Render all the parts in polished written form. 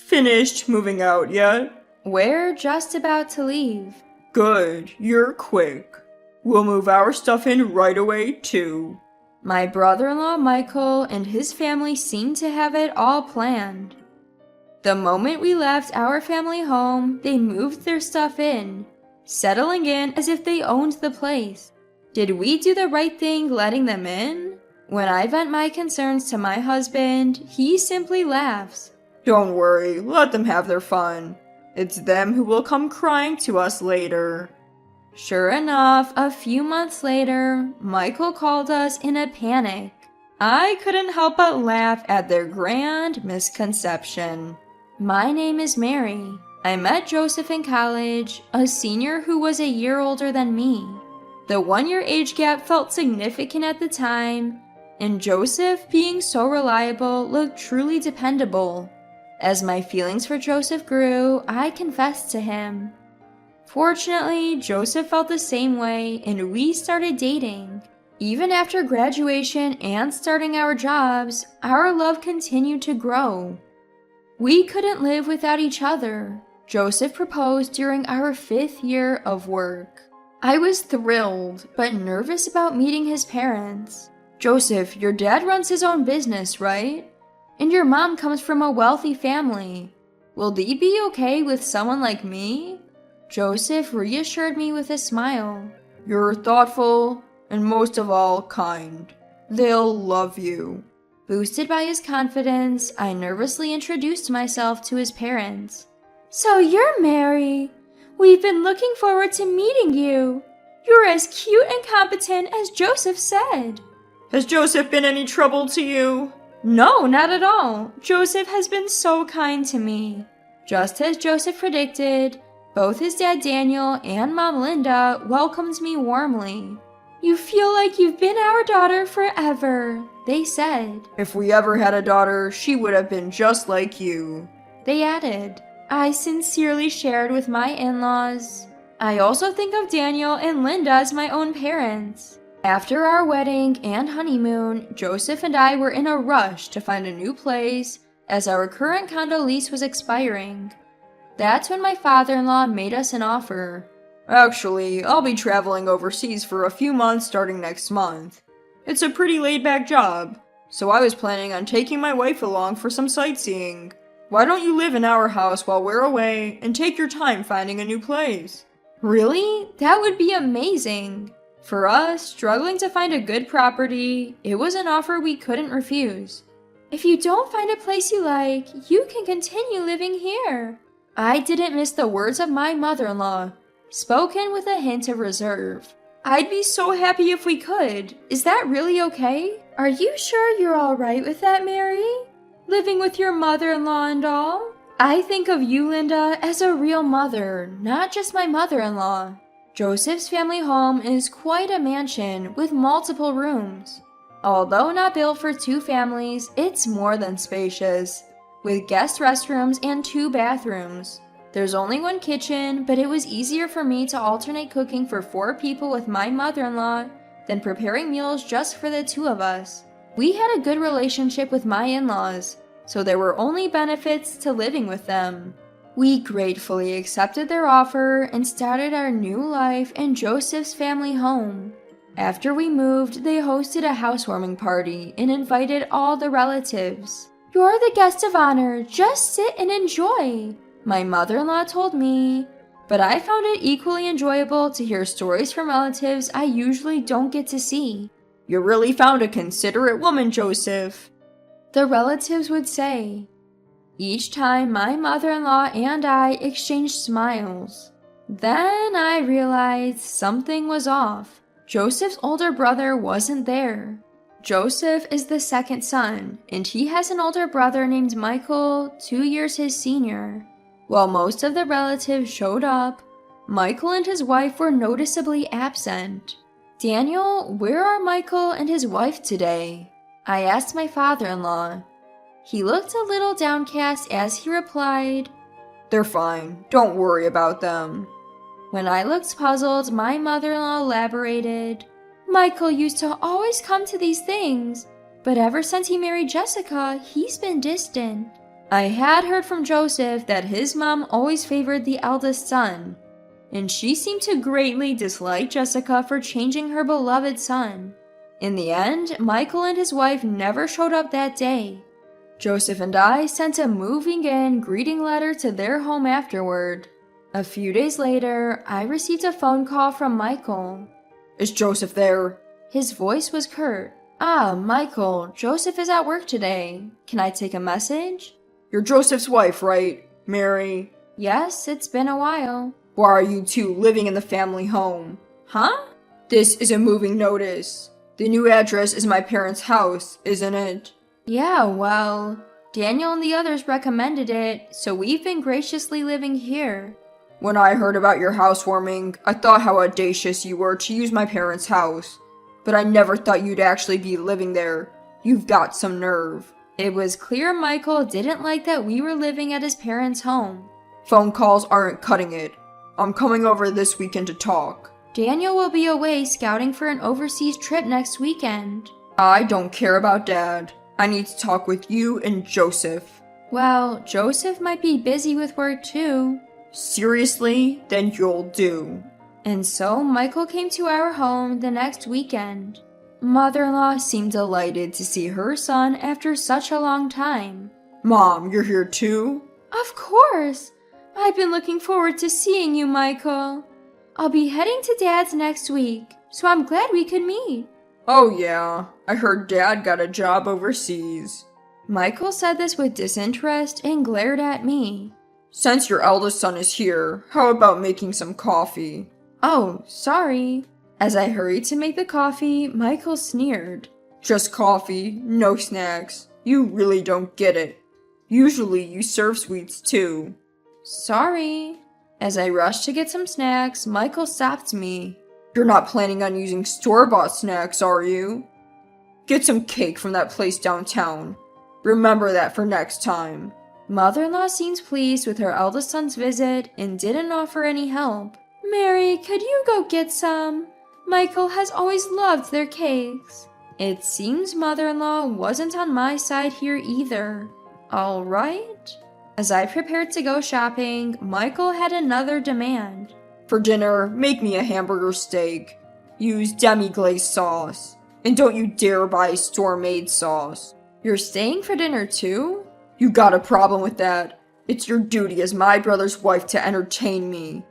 Finished moving out yet? We're just about to leave. Good, you're quick. We'll move our stuff in right away, too. My brother-in-law Michael and his family seemed to have it all planned. The moment we left our family home, they moved their stuff in, settling in as if they owned the place. Did we do the right thing letting them in? When I vent my concerns to my husband, he simply laughs. Don't worry, let them have their fun. It's them who will come crying to us later. Sure enough, a few months later, Michael called us in a panic. I couldn't help but laugh at their grand misconception. My name is Mary. I met Joseph in college, a senior who was a year older than me. The 1-year age gap felt significant at the time, and Joseph, being so reliable, looked truly dependable. As my feelings for Joseph grew, I confessed to him. Fortunately, Joseph felt the same way, and we started dating. Even after graduation and starting our jobs, our love continued to grow. We couldn't live without each other. Joseph proposed during our 5th year of work. I was thrilled, but nervous about meeting his parents. Joseph, your dad runs his own business, right? And your mom comes from a wealthy family. Will they be okay with someone like me? Joseph reassured me with a smile. You're thoughtful, and most of all, kind. They'll love you. Boosted by his confidence, I nervously introduced myself to his parents. So you're Mary. We've been looking forward to meeting you. You're as cute and competent as Joseph said. Has Joseph been any trouble to you? No, not at all. Joseph has been so kind to me. Just as Joseph predicted, both his dad Daniel and mom Linda welcomed me warmly. You feel like you've been our daughter forever, they said. If we ever had a daughter, she would have been just like you, they added. I sincerely shared with my in-laws. I also think of Daniel and Linda as my own parents. After our wedding and honeymoon, Joseph and I were in a rush to find a new place as our current condo lease was expiring. That's when my father-in-law made us an offer. Actually, I'll be traveling overseas for a few months starting next month. It's a pretty laid-back job, so I was planning on taking my wife along for some sightseeing. Why don't you live in our house while we're away and take your time finding a new place? Really? That would be amazing. For us, struggling to find a good property, it was an offer we couldn't refuse. If you don't find a place you like, you can continue living here. I didn't miss the words of my mother-in-law, spoken with a hint of reserve. I'd be so happy if we could. Is that really okay? Are you sure you're all right with that, Mary? Living with your mother-in-law and all? I think of you, Linda, as a real mother, not just my mother-in-law. Joseph's family home is quite a mansion with multiple rooms. Although not built for 2 families, it's more than spacious, with guest restrooms and 2 bathrooms. There's only 1 kitchen, but it was easier for me to alternate cooking for 4 people with my mother-in-law than preparing meals just for the 2 of us. We had a good relationship with my in-laws, so there were only benefits to living with them. We gratefully accepted their offer and started our new life in Joseph's family home. After we moved, they hosted a housewarming party and invited all the relatives. You're the guest of honor, just sit and enjoy, my mother-in-law told me, but I found it equally enjoyable to hear stories from relatives I usually don't get to see. You really found a considerate woman, Joseph, the relatives would say. Each time my mother-in-law and I exchanged smiles. Then I realized something was off. Joseph's older brother wasn't there. Joseph is the 2nd son, and he has an older brother named Michael, 2 years his senior. While most of the relatives showed up, Michael and his wife were noticeably absent. Daniel, where are Michael and his wife today? I asked my father-in-law. He looked a little downcast as he replied, They're fine, don't worry about them. When I looked puzzled, my mother-in-law elaborated, Michael used to always come to these things, but ever since he married Jessica, he's been distant. I had heard from Joseph that his mom always favored the eldest son, and she seemed to greatly dislike Jessica for changing her beloved son. In the end, Michael and his wife never showed up that day. Joseph and I sent a moving in greeting letter to their home afterward. A few days later, I received a phone call from Michael. Is Joseph there? His voice was curt. Ah, Michael, Joseph is at work today. Can I take a message? You're Joseph's wife, right, Mary? Yes, it's been a while. Why are you two living in the family home? Huh? This is a moving notice. The new address is my parents' house, isn't it? Yeah, well, Daniel and the others recommended it, so we've been graciously living here. When I heard about your housewarming, I thought how audacious you were to use my parents' house. But I never thought you'd actually be living there. You've got some nerve. It was clear Michael didn't like that we were living at his parents' home. Phone calls aren't cutting it. I'm coming over this weekend to talk. Daniel will be away scouting for an overseas trip next weekend. I don't care about Dad. I need to talk with you and Joseph. Well, Joseph might be busy with work too. Seriously? Then you'll do. And so Michael came to our home the next weekend. Mother-in-law seemed delighted to see her son after such a long time. Mom, you're here too? Of course! I've been looking forward to seeing you, Michael. I'll be heading to Dad's next week, so I'm glad we could meet. Oh yeah, I heard Dad got a job overseas. Michael said this with disinterest and glared at me. Since your eldest son is here, how about making some coffee? Oh, sorry. As I hurried to make the coffee, Michael sneered. Just coffee, no snacks. You really don't get it. Usually you serve sweets too. Sorry. As I rushed to get some snacks, Michael stopped me. You're not planning on using store-bought snacks, are you? Get some cake from that place downtown. Remember that for next time. Mother-in-law seemed pleased with her eldest son's visit and didn't offer any help. Mary, could you go get some? Michael has always loved their cakes. It seems mother-in-law wasn't on my side here either. All right. As I prepared to go shopping, Michael had another demand. For dinner, make me a hamburger steak. Use demi-glaze sauce. And don't you dare buy store-made sauce. You're staying for dinner too? You got a problem with that? It's your duty as my brother's wife to entertain me.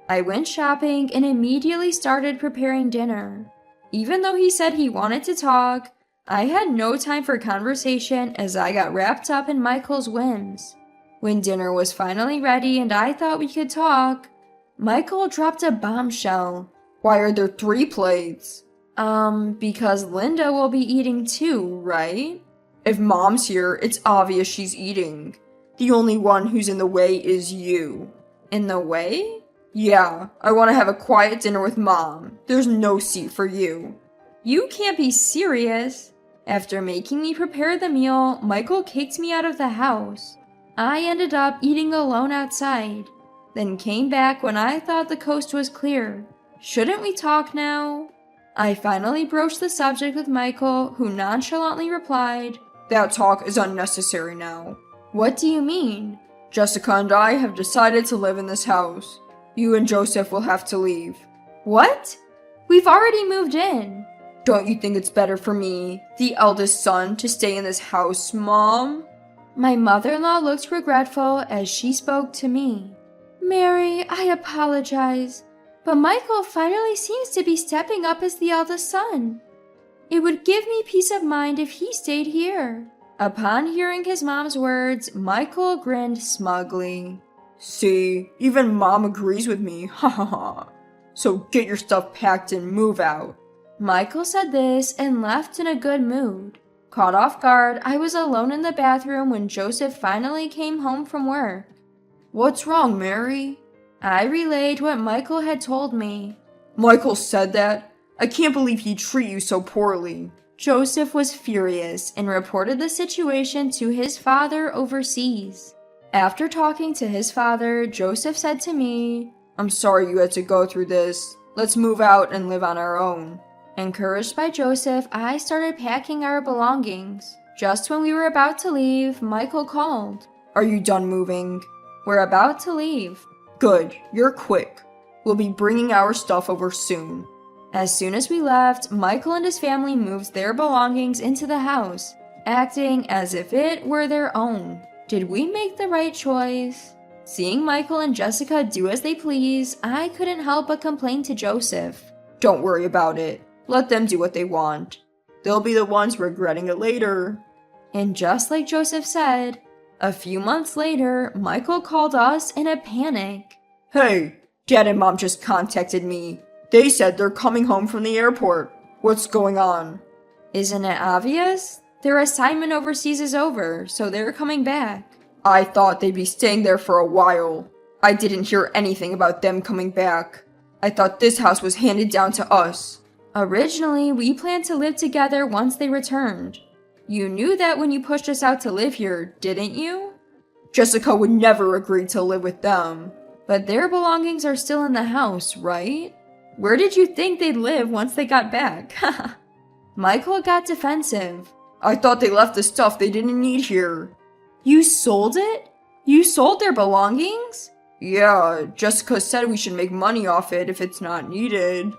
I went shopping and immediately started preparing dinner. Even though he said he wanted to talk, I had no time for conversation as I got wrapped up in Michael's whims. When dinner was finally ready and I thought we could talk, Michael dropped a bombshell. Why are there 3 plates? Because Linda will be eating too, right? If Mom's here, it's obvious she's eating. The only one who's in the way is you. In the way? Yeah, I want to have a quiet dinner with Mom. There's no seat for you. You can't be serious. After making me prepare the meal, Michael kicked me out of the house. I ended up eating alone outside, then came back when I thought the coast was clear. Shouldn't we talk now? I finally broached the subject with Michael, who nonchalantly replied, That talk is unnecessary now. What do you mean? Jessica and I have decided to live in this house. You and Joseph will have to leave. What? We've already moved in. Don't you think it's better for me, the eldest son, to stay in this house, Mom? My mother-in-law looked regretful as she spoke to me. Mary, I apologize, but Michael finally seems to be stepping up as the eldest son. It would give me peace of mind if he stayed here. Upon hearing his mom's words, Michael grinned smugly. See, even Mom agrees with me, ha ha ha. So get your stuff packed and move out. Michael said this and left in a good mood. Caught off guard, I was alone in the bathroom when Joseph finally came home from work. What's wrong, Mary? I relayed what Michael had told me. Michael said that? I can't believe he'd treat you so poorly. Joseph was furious and reported the situation to his father overseas. After talking to his father, Joseph said to me, I'm sorry you had to go through this. Let's move out and live on our own. Encouraged by Joseph, I started packing our belongings. Just when we were about to leave, Michael called. Are you done moving? We're about to leave. Good, you're quick. We'll be bringing our stuff over soon. As soon as we left, Michael and his family moved their belongings into the house, acting as if it were their own. Did we make the right choice? Seeing Michael and Jessica do as they please, I couldn't help but complain to Joseph. Don't worry about it. Let them do what they want. They'll be the ones regretting it later. And just like Joseph said, a few months later, Michael called us in a panic. Hey, Dad and Mom just contacted me. They said they're coming home from the airport. What's going on? Isn't it obvious? Their assignment overseas is over, so they're coming back. I thought they'd be staying there for a while. I didn't hear anything about them coming back. I thought this house was handed down to us. Originally, we planned to live together once they returned. You knew that when you pushed us out to live here, didn't you? Jessica would never agree to live with them. But their belongings are still in the house, right? Where did you think they'd live once they got back? Michael got defensive. I thought they left the stuff they didn't need here. You sold it? You sold their belongings? Yeah, Jessica said we should make money off it if it's not needed.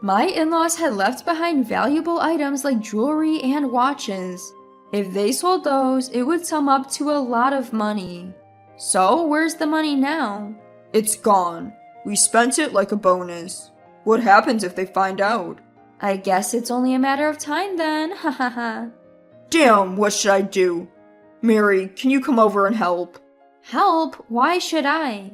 My in-laws had left behind valuable items like jewelry and watches. If they sold those, it would sum up to a lot of money. So, where's the money now? It's gone. We spent it like a bonus. What happens if they find out? I guess it's only a matter of time then, hahaha. Damn, what should I do? Mary, can you come over and help? Help? Why should I?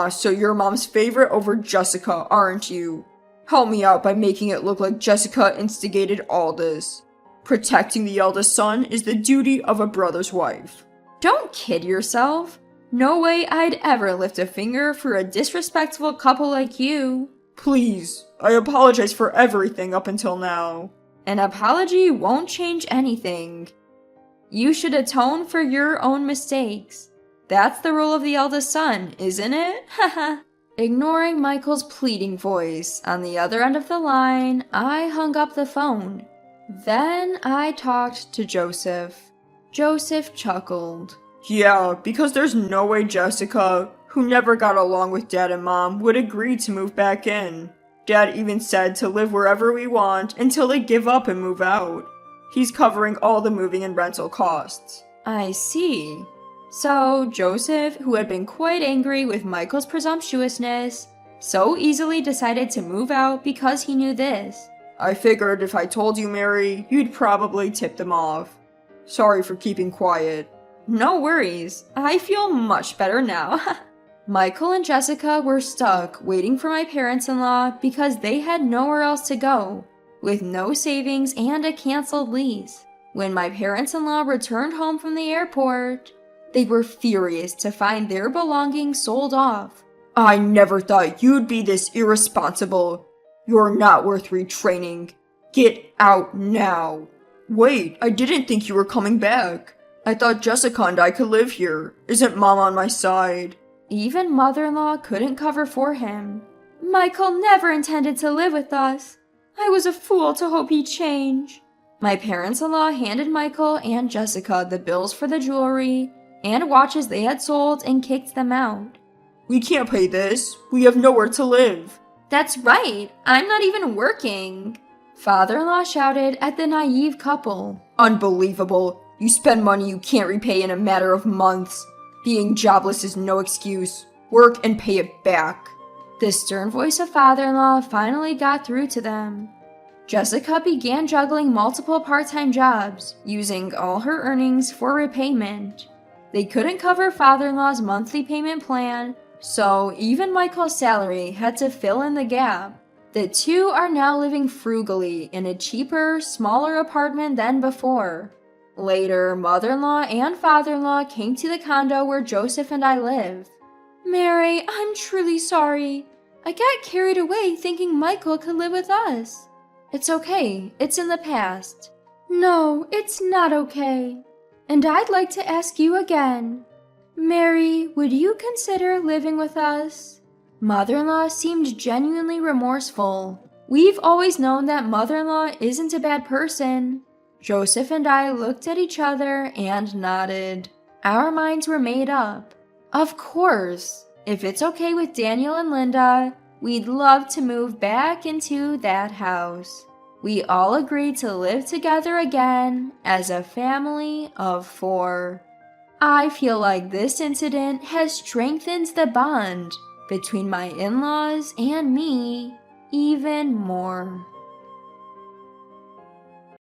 So you're Mom's favorite over Jessica, aren't you? Help me out by making it look like Jessica instigated all this. Protecting the eldest son is the duty of a brother's wife. Don't kid yourself. No way I'd ever lift a finger for a disrespectful couple like you. Please, I apologize for everything up until now. An apology won't change anything. You should atone for your own mistakes. That's the role of the eldest son, isn't it? Haha. Ignoring Michael's pleading voice on the other end of the line, I hung up the phone. Then I talked to Joseph. Joseph chuckled. Yeah, because there's no way Jessica, who never got along with Dad and Mom, would agree to move back in. Dad even said to live wherever we want until they give up and move out. He's covering all the moving and rental costs. I see. So, Joseph, who had been quite angry with Michael's presumptuousness, so easily decided to move out because he knew this. I figured if I told you, Mary, you'd probably tip them off. Sorry for keeping quiet. No worries. I feel much better now. Michael and Jessica were stuck waiting for my parents-in-law because they had nowhere else to go, with no savings and a canceled lease. When my parents-in-law returned home from the airport, they were furious to find their belongings sold off. I never thought you'd be this irresponsible. You're not worth retraining. Get out now. Wait, I didn't think you were coming back. I thought Jessica and I could live here. Isn't Mom on my side? Even mother-in-law couldn't cover for him. Michael never intended to live with us. I was a fool to hope he'd change. My parents-in-law handed Michael and Jessica the bills for the jewelry and watches they had sold and kicked them out. We can't pay this. We have nowhere to live. That's right. I'm not even working. Father-in-law shouted at the naive couple. Unbelievable. You spend money you can't repay in a matter of months. Being jobless is no excuse. Work and pay it back. The stern voice of father-in-law finally got through to them. Jessica began juggling multiple part-time jobs, using all her earnings for repayment. They couldn't cover father-in-law's monthly payment plan, so even Michael's salary had to fill in the gap. The two are now living frugally in a cheaper, smaller apartment than before. Later, mother-in-law and father-in-law came to the condo where Joseph and I live. Mary, I'm truly sorry. I got carried away thinking Michael could live with us. It's okay. It's in the past. No, it's not okay. And I'd like to ask you again. Mary, would you consider living with us? Mother-in-law seemed genuinely remorseful. We've always known that mother-in-law isn't a bad person. Joseph and I looked at each other and nodded. Our minds were made up. Of course, if it's okay with Daniel and Linda, we'd love to move back into that house. We all agreed to live together again as a family of 4. I feel like this incident has strengthened the bond between my in-laws and me even more.